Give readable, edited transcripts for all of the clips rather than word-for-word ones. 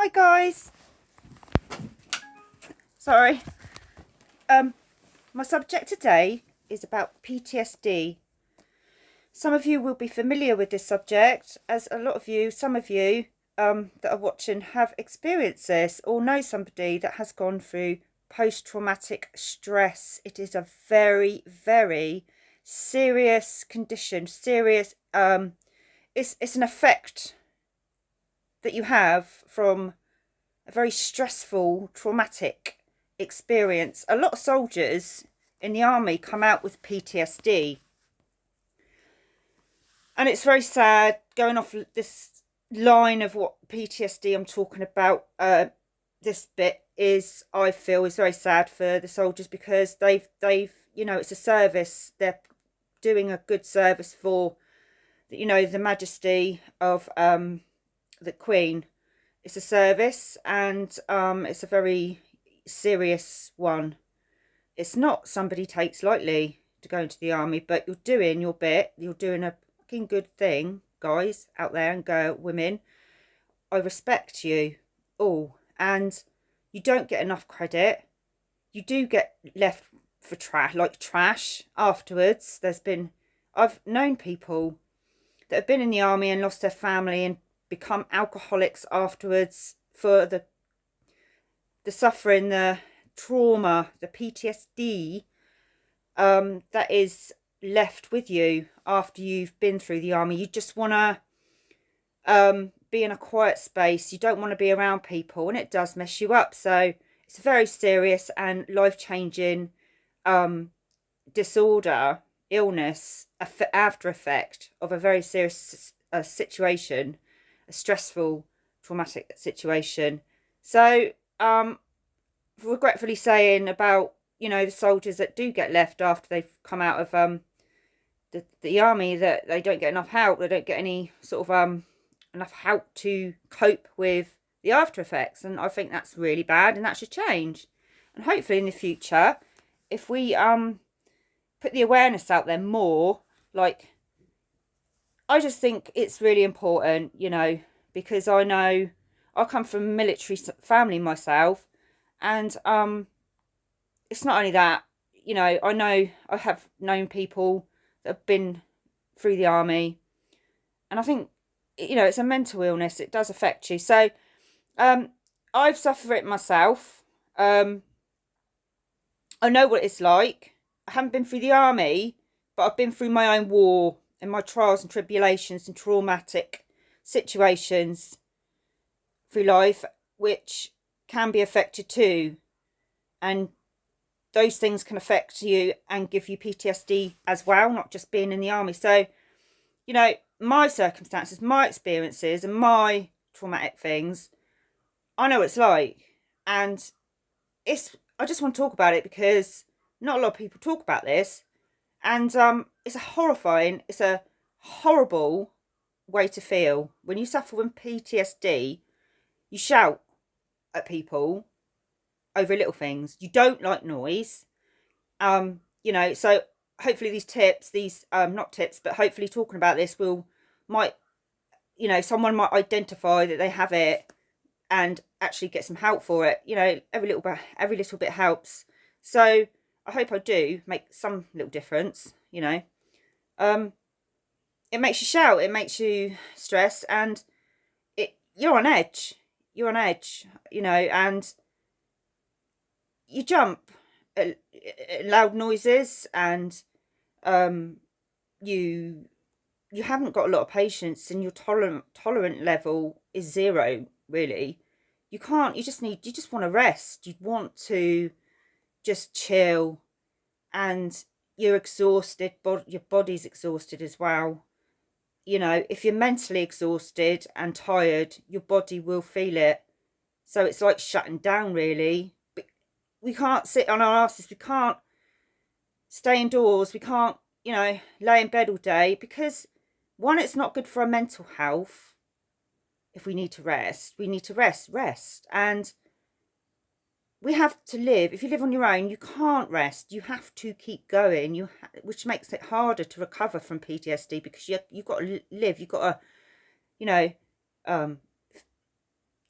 Hi guys. Sorry. My subject today is about PTSD. Some of you will be familiar with this subject, as some of you that are watching have experienced this or know somebody that has gone through post-traumatic stress. It is a very, very serious condition. It's an effect that you have from a very stressful, traumatic experience. A lot of soldiers in the army come out with PTSD, and it's very sad. Going off this line of what PTSD I'm talking about, this bit is, I feel, is very sad for the soldiers, because they've it's a service. They're doing a good service for the majesty of the Queen. It's a service, and it's a very serious one. It's not somebody takes lightly to go into the army, but you're doing your bit. You're doing a fucking good thing, guys out there, and women. I respect you all, and you don't get enough credit. You do get left for trash afterwards. I've known people that have been in the army and lost their family and become alcoholics afterwards for the suffering, the trauma, the PTSD that is left with you after you've been through the army. You just want to be in a quiet space. You don't want to be around people, and it does mess you up. So it's a very serious and life-changing disorder, illness, after effect of a very serious situation, a stressful, traumatic situation. So regretfully saying about the soldiers that do get left after they've come out of the army, that they don't get enough help. They don't get any sort of enough help to cope with the after effects, and I think that's really bad, and that should change. And hopefully in the future, if we put the awareness out there more, like, I just think it's really important, because I know I come from a military family myself, and it's not only that, I have known people that have been through the army, and I think, it's a mental illness. It does affect you. So I've suffered it myself. I know what it's like. I haven't been through the army, but I've been through my own war and my trials and tribulations and traumatic situations through life, which can be affected too. And those things can affect you and give you PTSD as well, not just being in the army. So, my circumstances, my experiences, and my traumatic things, I know what it's like. And I just want to talk about it, because not a lot of people talk about this. And it's a horrible way to feel. When you suffer with PTSD, you shout at people over little things. You don't like noise. So hopefully not tips, but hopefully talking about this someone might identify that they have it and actually get some help for it. Every little bit helps. So I hope I do make some little difference. It makes you shout, it makes you stress, and you're on edge. And you jump at loud noises, and you haven't got a lot of patience, and your tolerant level is zero, really. You just want to rest. You want to just chill, and you're exhausted, your body's exhausted as well. If you're mentally exhausted and tired, your body will feel it. So it's like shutting down, really. But we can't sit on our asses. We can't stay indoors. We can't, lay in bed all day, because one, it's not good for our mental health. If we need to rest, rest. And we have to live. If you live on your own, you can't rest. You have to keep going. Which makes it harder to recover from PTSD, because you've got to live. You've got to,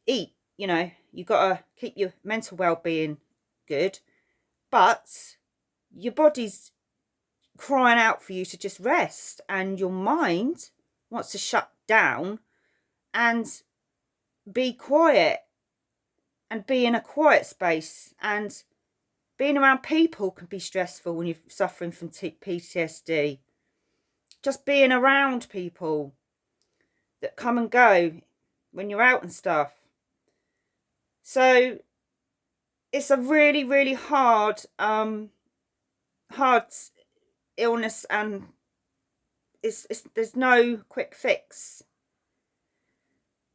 eat, you know, you got to keep your mental well-being good, but your body's crying out for you to just rest, and your mind wants to shut down and be quiet and be in a quiet space. And being around people can be stressful when you're suffering from PTSD. Just being around people that come and go when you're out and stuff. So it's a really, really hard illness, and it's there's no quick fix.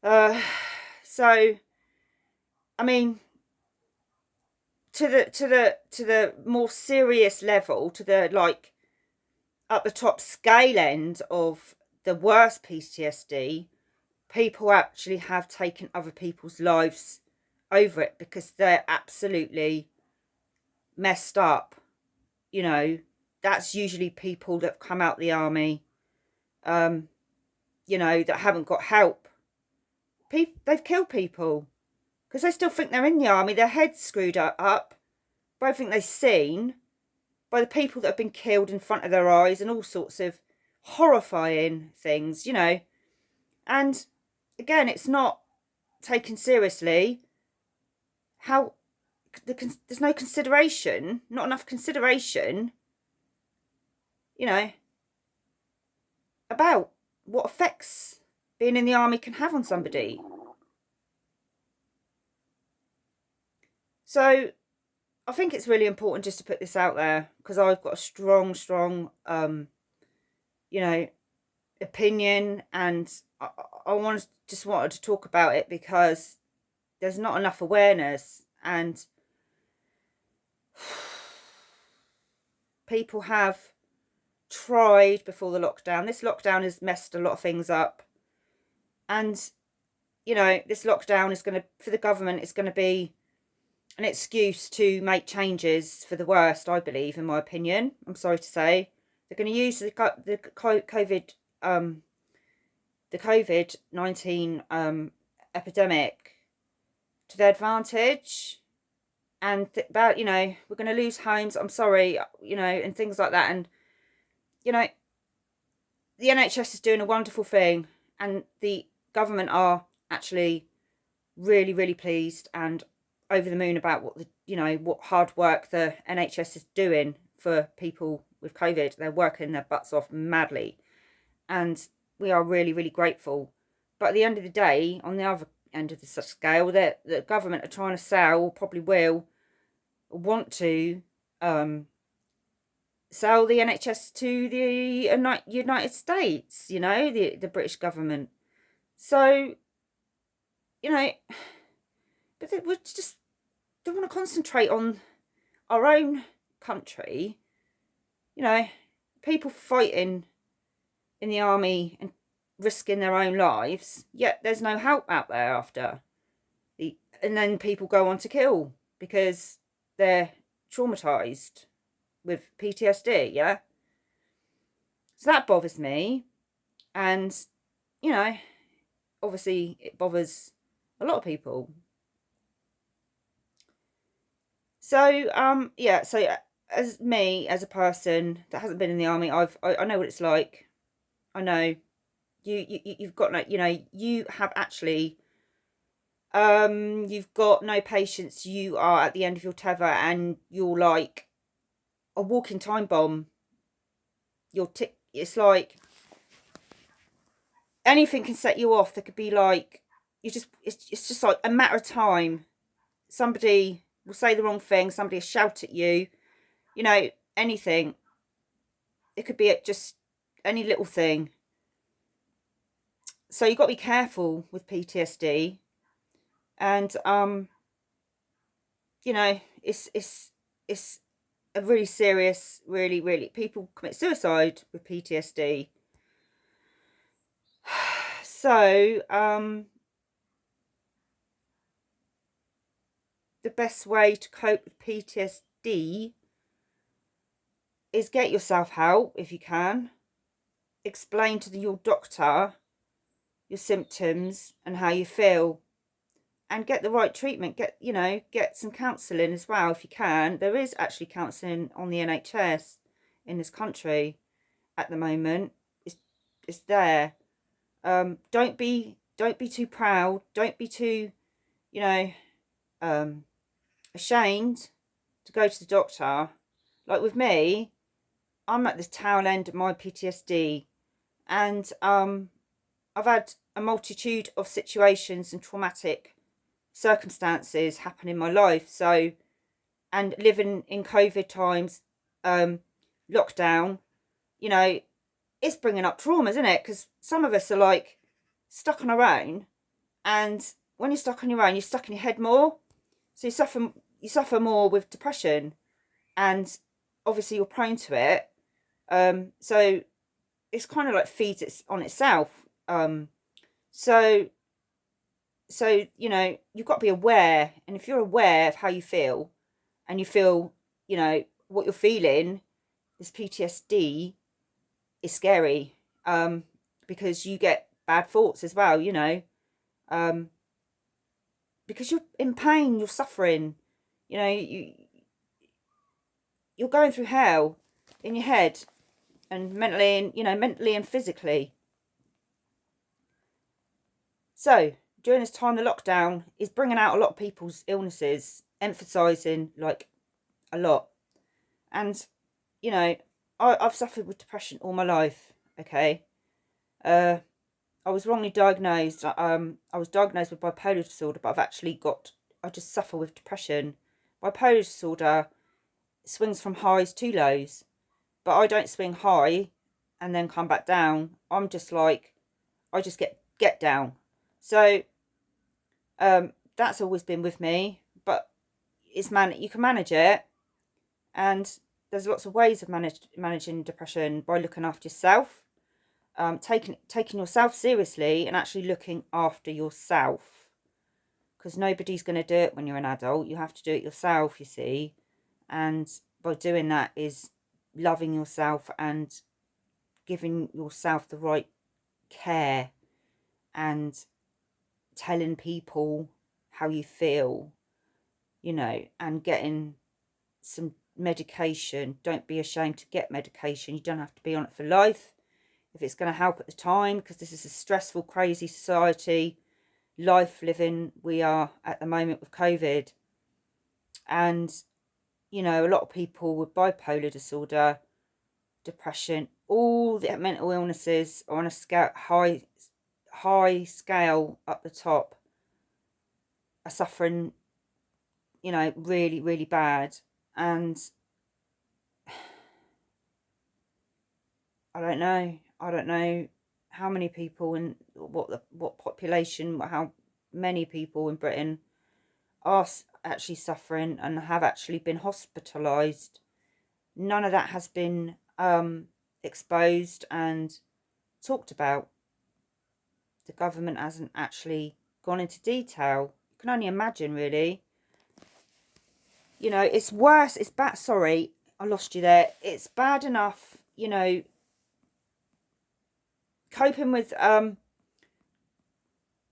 So I mean, to the more serious level, to the like at the top scale end of the worst PTSD, people actually have taken other people's lives over it because they're absolutely messed up. You know, that's usually people that come out the army, you know, that haven't got help. They've killed people because they still think they're in the army. Their head's screwed up by everything they've seen, by the people that have been killed in front of their eyes, and all sorts of horrifying things, you know. And again, it's not taken seriously. How there's no consideration, not enough consideration, you know, about what effects being in the army can have on somebody. So I think it's really important just to put this out there, because I've got a strong, you know, opinion, and I just wanted to talk about it because there's not enough awareness, and people have tried before the lockdown. This lockdown has messed a lot of things up, and you know, this lockdown is going to, for the government, is going to be an excuse to make changes for the worst, I believe, in my opinion. I'm sorry to say. They're going to use the COVID-19 epidemic to their advantage, and about, you know, we're going to lose homes, I'm sorry, you know, and things like that. And you know, the NHS is doing a wonderful thing, and the government are actually really, really pleased and over the moon about what what hard work the NHS is doing for people with COVID. They're working their butts off madly, and we are really, really grateful. But at the end of the day, on the other end of the scale, the government are trying to sell, or probably will want to sell the NHS to the United States, you know, the British government. So, you know, but we just don't want to concentrate on our own country. You know, people fighting in the army and risking their own lives, yet there's no help out there after. And then people go on to kill because they're traumatised with PTSD, yeah? So that bothers me. And, you know, obviously it bothers a lot of people. So, yeah, so as me, as a person that hasn't been in the army, I know what it's like. I know. You've got no, you know, you have actually, you've got no patience. You are at the end of your tether, and you're like a walking time bomb. It's like anything can set you off. There could be like, it's just like a matter of time. Somebody will say the wrong thing. Somebody will shout at you. You know, anything. It could be just any little thing. So you've got to be careful with PTSD. And you know, it's a really serious, really, people commit suicide with PTSD. So the best way to cope with PTSD is get yourself help if you can. Explain to your doctor your symptoms and how you feel. and get the right treatment. Get some counselling as well if you can. There is actually counselling on the NHS in this country at the moment. It's there. Don't be too proud. Don't be too, you know, ashamed to go to the doctor. Like with me, I'm at the tail end of my PTSD, and I've had a multitude of situations and traumatic circumstances happen in my life. So, and living in COVID times, lockdown, you know, it's bringing up traumas, isn't it? Because some of us are like stuck on our own, and when you're stuck on your own, you're stuck in your head more. So you suffer more with depression, and obviously you're prone to it. So it's kind of like feeds it on itself. So you've got to be aware, and if you're aware of how you feel, and you feel, what you're feeling, this PTSD is scary, because you get bad thoughts as well, because you're in pain, you're suffering, you're going through hell in your head, and mentally and physically. So during this time, the lockdown is bringing out a lot of people's illnesses, emphasising like a lot. And I've suffered with depression all my life. Okay, I was wrongly diagnosed. I was diagnosed with bipolar disorder, but I just suffer with depression. Bipolar disorder swings from highs to lows, but I don't swing high and then come back down. I'm just like, I just get down. So that's always been with me, but you can manage it, and there's lots of ways of managing depression by looking after yourself, taking yourself seriously, and actually looking after yourself, because nobody's going to do it when you're an adult. You have to do it yourself, you see, and by doing that is loving yourself and giving yourself the right care, and telling people how you feel, and getting some medication. Don't be ashamed to get medication. You don't have to be on it for life. If it's going to help at the time, because this is a stressful, crazy society, life living we are at the moment with COVID. And, a lot of people with bipolar disorder, depression, all the mental illnesses are on a high scale up the top, are suffering, really, really bad. And I don't know how many people, and what population, how many people in Britain are actually suffering and have actually been hospitalised. None of that has been exposed and talked about. The government hasn't actually gone into detail. You can only imagine, really. It's worse. It's bad. Sorry, I lost you there. It's bad enough, coping with the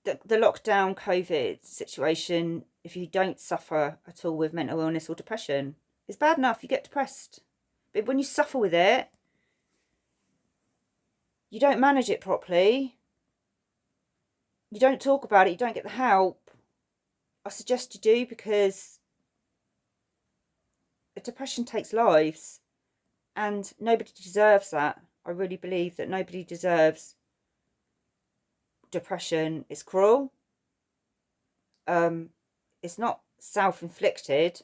lockdown COVID situation. If you don't suffer at all with mental illness or depression, it's bad enough. You get depressed. But when you suffer with it, you don't manage it properly. You don't talk about it. You don't get the help. I suggest you do, because depression takes lives, and nobody deserves that. I really believe that nobody deserves depression. It's cruel. It's not self-inflicted.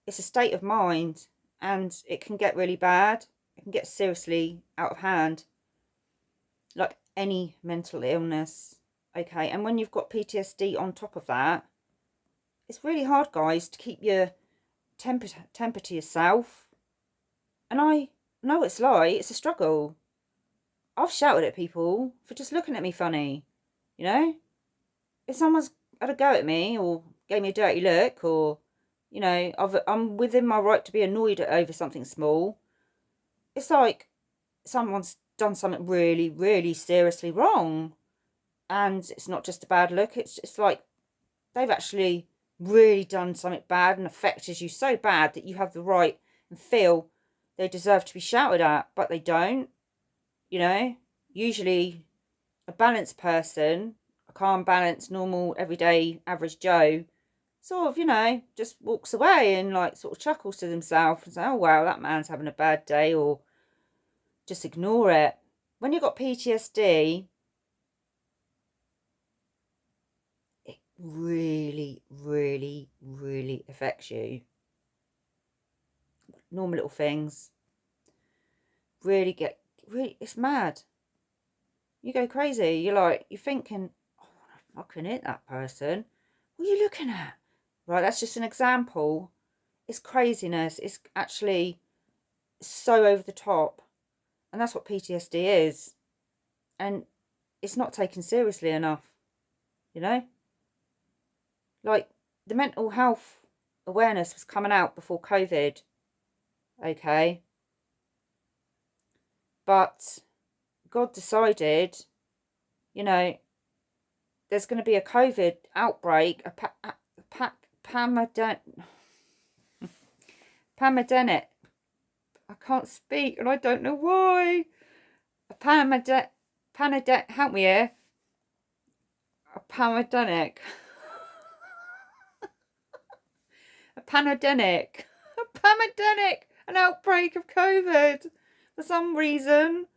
It's a state of mind, and it can get really bad. It can get seriously out of hand, like any mental illness. Okay, and when you've got PTSD on top of that, it's really hard, guys, to keep your temper to yourself. And I know it's like, it's a struggle. I've shouted at people for just looking at me funny, If someone's had a go at me or gave me a dirty look, or, I'm within my right to be annoyed over something small. It's like someone's done something really, really seriously wrong. And it's not just a bad look. It's just like, they've actually really done something bad and affected you so bad that you have the right and feel they deserve to be shouted at, but they don't. You know, usually a balanced person, a calm, balanced, normal, everyday, average Joe, sort of, you know, just walks away and like sort of chuckles to themselves and say, oh wow, that man's having a bad day, or just ignore it. When you've got PTSD, it really, really, really affects you. Normal little things really it's mad. You go crazy. You're thinking, oh, I fucking hit that person. What are you looking at? Right, that's just an example. It's craziness. It's actually so over the top. And that's what PTSD is. And it's not taken seriously enough, you know? Like, the mental health awareness was coming out before COVID, okay? But God decided, you know, there's going to be a COVID outbreak, pandemic. I can't speak and I don't know why. A pandemic, help me here. A pandemic. A pandemic. A pandemic. An outbreak of COVID. For some reason.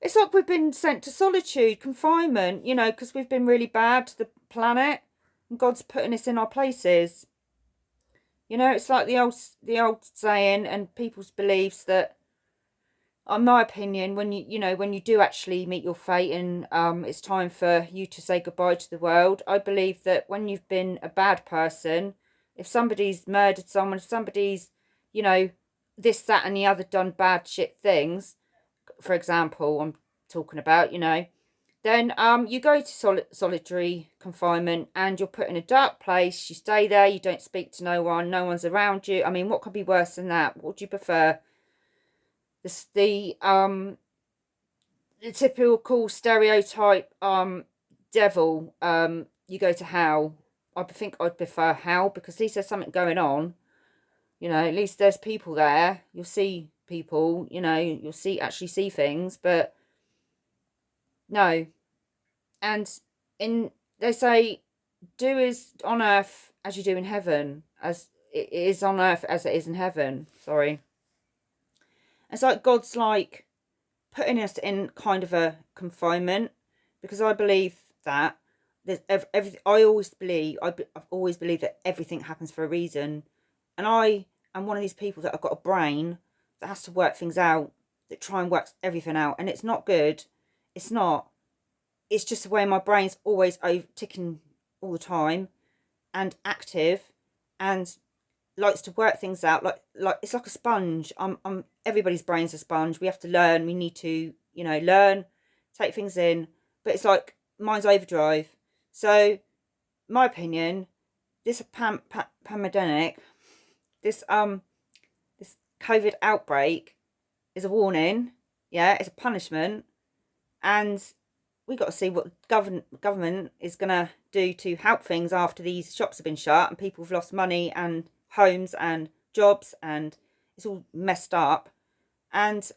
It's like we've been sent to solitude, confinement, you know, because we've been really bad to the planet. And God's putting us in our places. You know, it's like the old saying and people's beliefs that, in my opinion, when you do actually meet your fate and it's time for you to say goodbye to the world, I believe that when you've been a bad person, if somebody's murdered someone, if somebody's, you know, this, that and the other done bad shit things, for example, I'm talking about, you know, then you go to solitary confinement and you're put in a dark place. You stay there, you don't speak to no one, no one's around you. I mean, what could be worse than that? What would you prefer? The typical stereotype devil, you go to hell. I think I'd prefer hell because at least there's something going on. You know, at least there's people there. You'll see people, you know, you'll actually see things, but no. And they say, do as on earth as you do in heaven, as it is on earth as it is in heaven. Sorry. It's like God's like putting us in kind of a confinement, because I believe that there's I've always believed that everything happens for a reason, and I am one of these people that have got a brain that has to work things out, that try and works everything out, and it's not good. It's not. It's just the way my brain's always ticking all the time, and active, and likes to work things out. Like it's like a sponge. Everybody's brain's a sponge. We have to learn. We need to, you know, learn, take things in. But it's like mine's overdrive. So, my opinion, this pandemic, this COVID outbreak is a warning. Yeah, it's a punishment, and we got to see what government is going to do to help things after these shops have been shut and people have lost money and homes and jobs, and it's all messed up. And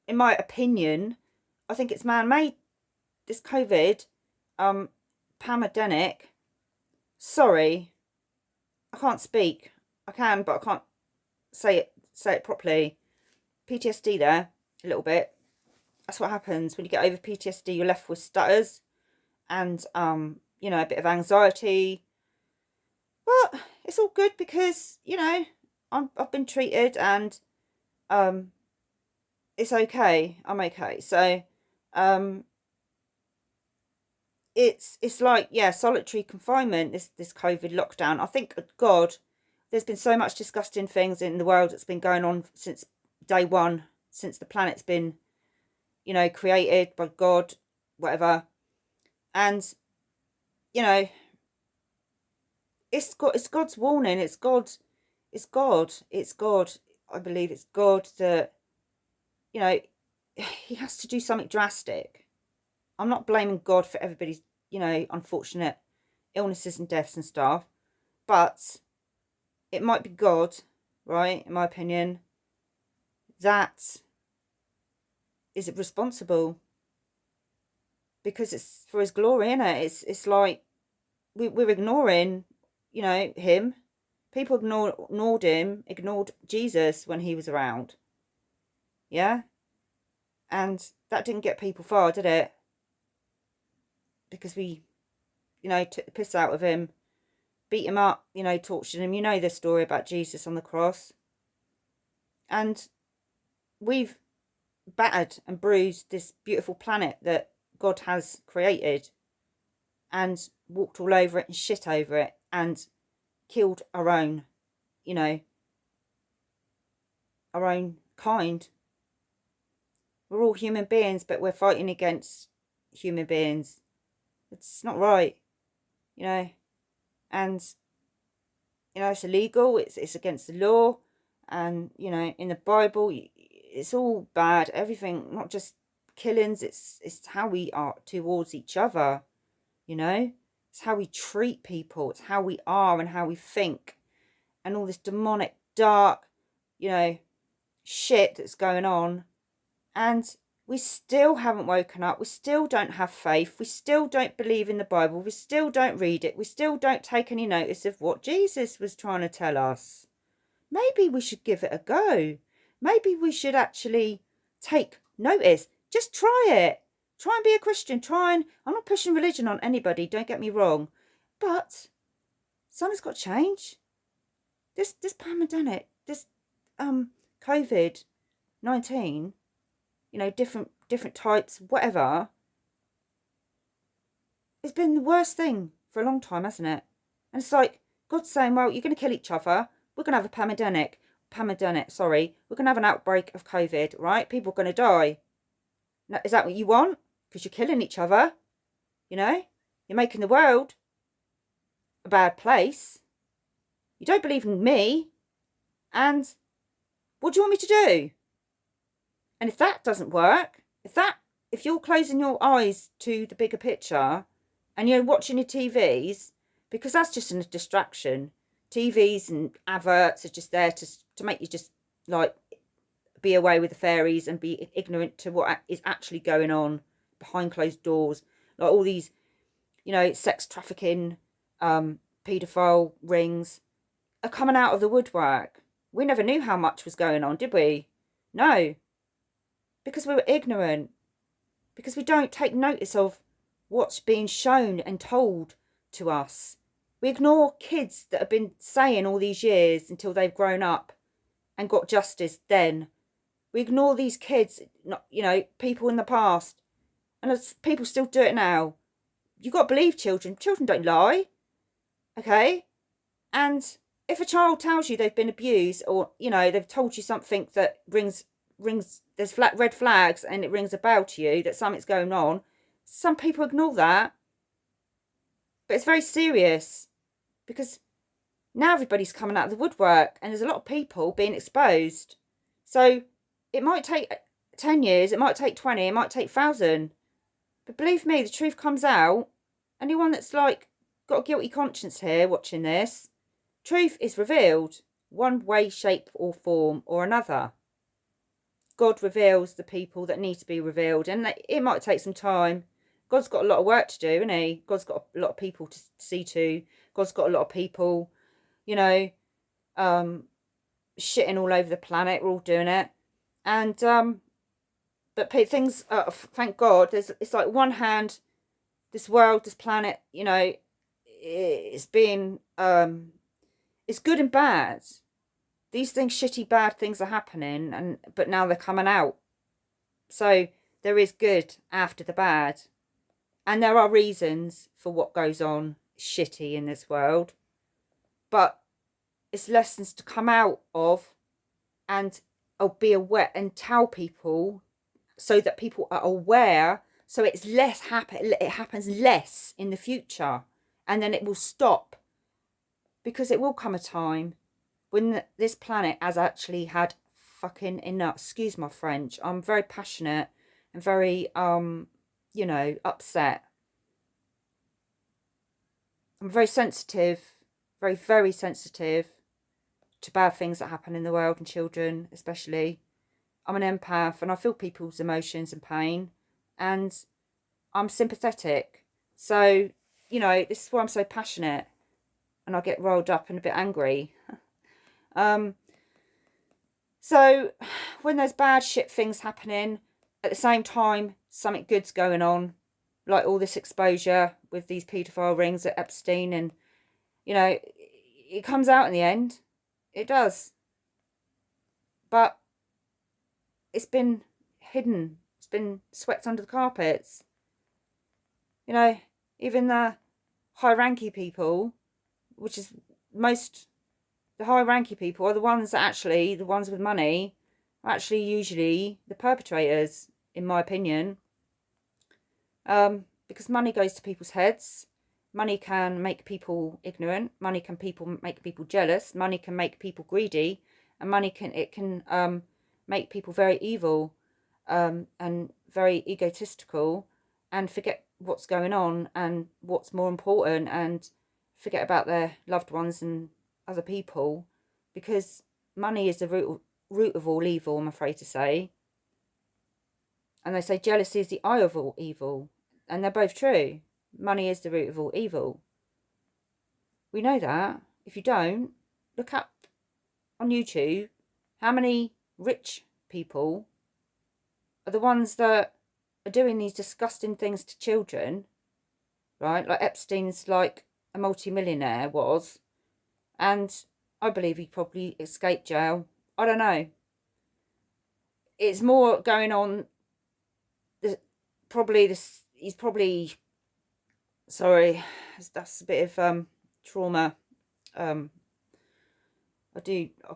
in my opinion, I think it's man-made, this COVID pandemic. Sorry, I can't speak. I can, but I can't say it properly. PTSD there a little bit. That's what happens when you get over PTSD. You're left with stutters and you know, a bit of anxiety. But it's all good because, you know, I've been treated and it's okay. I'm okay. So it's like, yeah, solitary confinement, this COVID lockdown. I think, God, there's been so much disgusting things in the world that's been going on since day one, since the planet's been, you know, created by God, whatever. And, you know, it's God's warning. It's God. I believe it's God that, you know, he has to do something drastic. I'm not blaming God for everybody's, you know, unfortunate illnesses and deaths and stuff. But it might be God, right, in my opinion, that is responsible, because it's for his glory, isn't it? It's like we're ignoring, him. People ignored Jesus when he was around. Yeah? And that didn't get people far, did it? Because we, took the piss out of him, beat him up, tortured him. You know the story about Jesus on the cross. And we've battered and bruised this beautiful planet that God has created, and walked all over it and shit over it, and killed our own, our own kind. We're all human beings, but we're fighting against human beings. It's not right, and it's illegal. It's against the law, and in the Bible, it's all bad. Everything, not just killings. It's how we are towards each other. It's how we treat people. It's how we are and how we think, and all this demonic, dark, shit that's going on. And we still haven't woken up. We still don't have faith. We still don't believe in the Bible. We still don't read it. We still don't take any notice of what Jesus was trying to tell us. Maybe we should give it a go. Maybe we should actually take notice. Just try it. Try and be a Christian. I'm not pushing religion on anybody, don't get me wrong. But something's got to change. This pandemic, this COVID-19, different types, whatever, it's been the worst thing for a long time, hasn't it? And it's like God's saying, well, you're going to kill each other. We're going to have a pandemic. We're going to have an outbreak of COVID, right? People are going to die. Now, is that what you want? Because you're killing each other. You're making the world a bad place. You don't believe in me. And what do you want me to do? And if that doesn't work, if you're closing your eyes to the bigger picture and you're watching your TVs, because that's just a distraction. TVs and adverts are just there to make you just like be away with the fairies and be ignorant to what is actually going on behind closed doors. Like all these, sex trafficking, paedophile rings are coming out of the woodwork. We never knew how much was going on, did we? No. Because we were ignorant. Because we don't take notice of what's being shown and told to us. We ignore kids that have been saying all these years until they've grown up and got justice then. We ignore these kids, people in the past. And people still do it now. You've got to believe children. Children don't lie. Okay? And if a child tells you they've been abused, or, they've told you something that rings, there's red flags and it rings a bell to you that something's going on, some people ignore that. But it's very serious, because now everybody's coming out of the woodwork and there's a lot of people being exposed. So it might take 10 years, it might take 20, it might take 1,000. But believe me, the truth comes out. Anyone that's got a guilty conscience here watching this, truth is revealed one way, shape or form or another. God reveals the people that need to be revealed, and it might take some time. God's got a lot of work to do, isn't he? God's got a lot of people to see to. God's got a lot of people, shitting all over the planet. We're all doing it. And, but things, thank God, it's like one hand, this world, this planet, it's being, it's good and bad. These things, shitty, bad things are happening, but now they're coming out. So there is good after the bad. And there are reasons for what goes on shitty in this world. But it's lessons to come out of and be aware and tell people so that people are aware, so it's it happens less in the future, and then it will stop. Because it will come a time when this planet has actually had fucking enough. Excuse my French. I'm very passionate and very, upset. I'm very sensitive, very, very sensitive to bad things that happen in the world and children especially. I'm an empath and I feel people's emotions and pain, and I'm sympathetic. So, you know, this is why I'm so passionate and I get rolled up and a bit angry. um, so when there's bad shit things happening, at the same time, something good's going on, like all this exposure with these paedophile rings at Epstein, and, you know, it comes out in the end. It does. But it's been hidden. It's been swept under the carpets. You know, even the high-ranking people, which is most, the high-ranking people are the ones that actually, the ones with money, are actually usually the perpetrators, in my opinion. Because money goes to people's heads. Money can make people ignorant. Money can make people jealous. Money can make people greedy, and money can make people very evil, and very egotistical, and forget what's going on and what's more important, and forget about their loved ones and other people, because money is the root of all evil, I'm afraid to say. And they say jealousy is the eye of all evil, and they're both true. Money is the root of all evil. We know that. If you don't, look up on YouTube how many rich people are the ones that are doing these disgusting things to children, right? Like Epstein's like a multi-millionaire was, and I believe he probably escaped jail. I don't know. It's more going on. He's probably, sorry, that's a bit of trauma. I've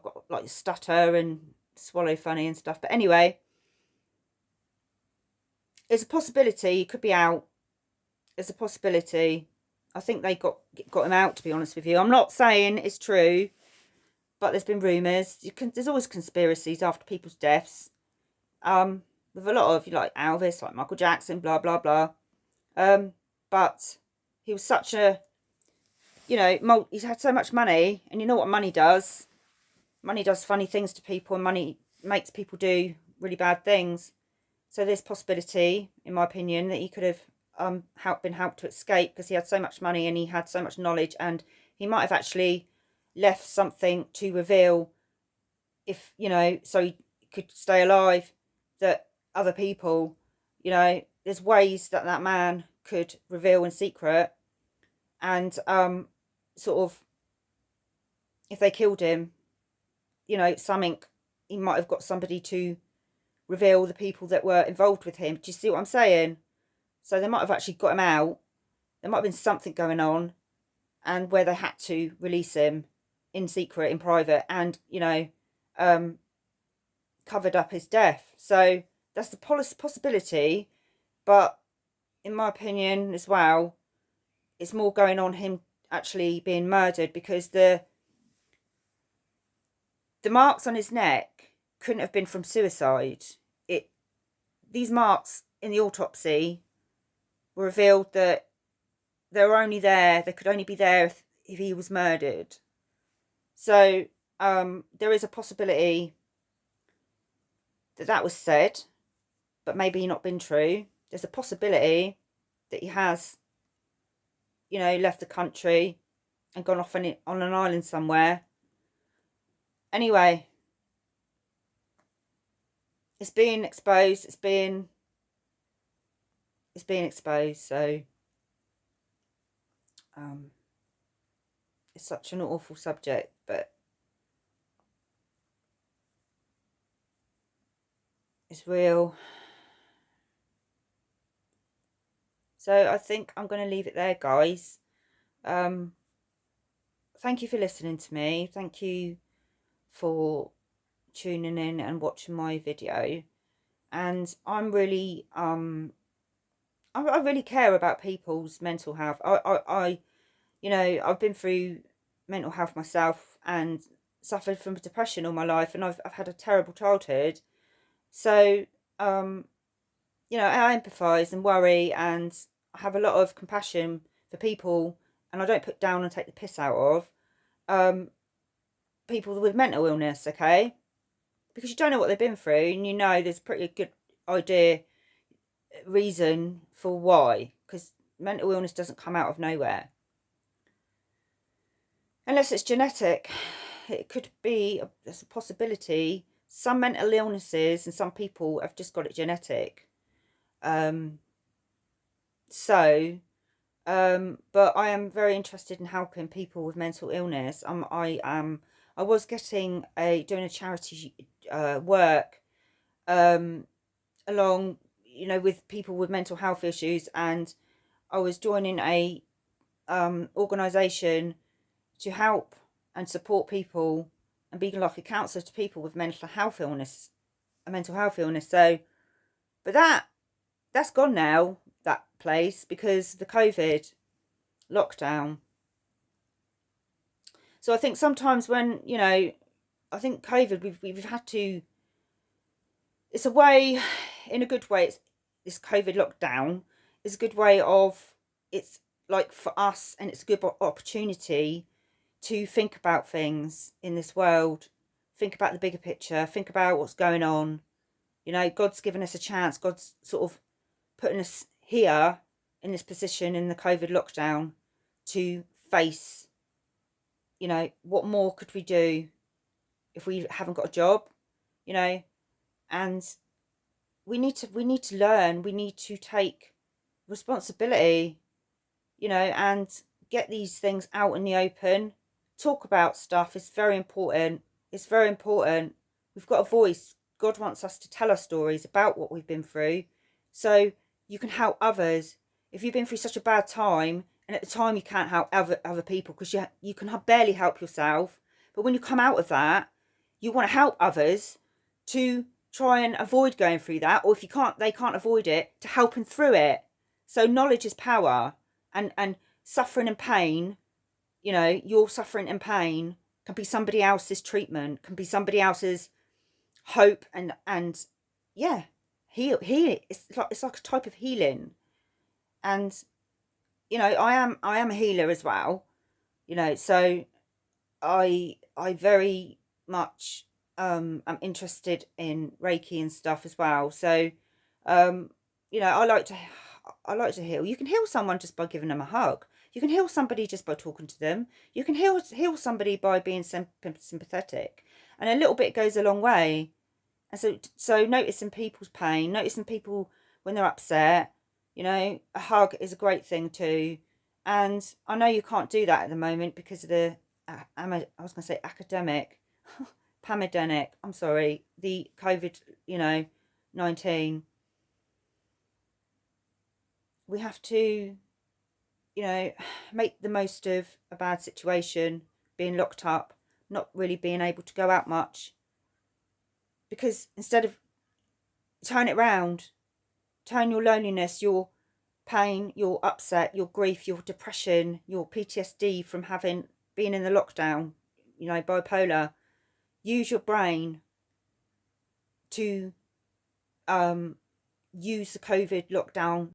got like stutter and swallow funny and stuff. But anyway, there's a possibility he could be out. There's a possibility. I think they got him out, to be honest with you. I'm not saying it's true, but there's been rumours. There's always conspiracies after people's deaths. With a lot of, like Elvis, like Michael Jackson, blah, blah, blah. But he was such a, you know, he's had so much money, and you know what money does. Money does funny things to people, and money makes people do really bad things. So there's possibility, in my opinion, that he could have been helped to escape, because he had so much money and he had so much knowledge, and he might have actually left something to reveal, if, you know, so he could stay alive, that other people, you know, there's ways that that man could reveal in secret, and sort of, if they killed him, you know, something, he might have got somebody to reveal the people that were involved with him. Do you see what I'm saying? So they might have actually got him out. There might have been something going on, and where they had to release him in secret, in private, and, you know, covered up his death. So that's the possibility. But in my opinion as well, it's more going on him actually being murdered, because the marks on his neck couldn't have been from suicide. These marks in the autopsy were revealed that they were only there, they could only be there if he was murdered. So there is a possibility that that was said, but maybe not been true. There's a possibility that he has, you know, left the country and gone off on an island somewhere. Anyway, it's being exposed. It's being exposed. So it's such an awful subject, but it's real. So I think I'm going to leave it there, guys. Thank you for listening to me. Thank you for tuning in and watching my video. And I'm really I really care about people's mental health. I you know, I've been through mental health myself and suffered from depression all my life, and I've had a terrible childhood. So you know, I empathise and worry, and I have a lot of compassion for people and I don't put down and take the piss out of people with mental illness, okay? Because you don't know what they've been through, and you know there's a pretty good reason for why, because mental illness doesn't come out of nowhere. Unless it's genetic, it could be, there's a possibility. Some mental illnesses and some people have just got it genetic. But I am very interested in helping people with mental illness. I was doing a charity work along, with people with mental health issues, and I was joining a organisation to help and support people and be like a counsellor to people with mental health illness. So, but that's gone now, that place, because of the COVID lockdown. So I think sometimes when, I think COVID, we've had to, it's a way, in a good way, it's this COVID lockdown is a good way of, it's like for us, and it's a good opportunity to think about things in this world, think about the bigger picture, think about what's going on. God's given us a chance. God's sort of putting us here in this position in the COVID lockdown to face, what more could we do if we haven't got a job, and we need to learn, we need to take responsibility, and get these things out in the open. Talk about stuff is very important. It's very important. We've got a voice. God wants us to tell our stories about what we've been through, so you can help others. If you've been through such a bad time, and at the time you can't help other people because you can barely help yourself, but when you come out of that, you want to help others to try and avoid going through that, or if they can't avoid it, to help them through it. So knowledge is power, and suffering and pain, your suffering and pain can be somebody else's treatment, can be somebody else's hope, and yeah, heal. It's like a type of healing. And I am a healer as well, so I very much am interested in Reiki and stuff as well. So I like to heal. You can heal someone just by giving them a hug. You can heal somebody just by talking to them. You can heal somebody by being sympathetic, and a little bit goes a long way. And so noticing people's pain, noticing people when they're upset, a hug is a great thing too. And I know you can't do that at the moment because of the I was going to say academic, pandemic. I'm sorry, the COVID, 19. We have to, make the most of a bad situation, being locked up, not really being able to go out much. Because instead of turn it round, turn your loneliness, your pain, your upset, your grief, your depression, your PTSD from being in the lockdown, bipolar, use your brain to use the COVID lockdown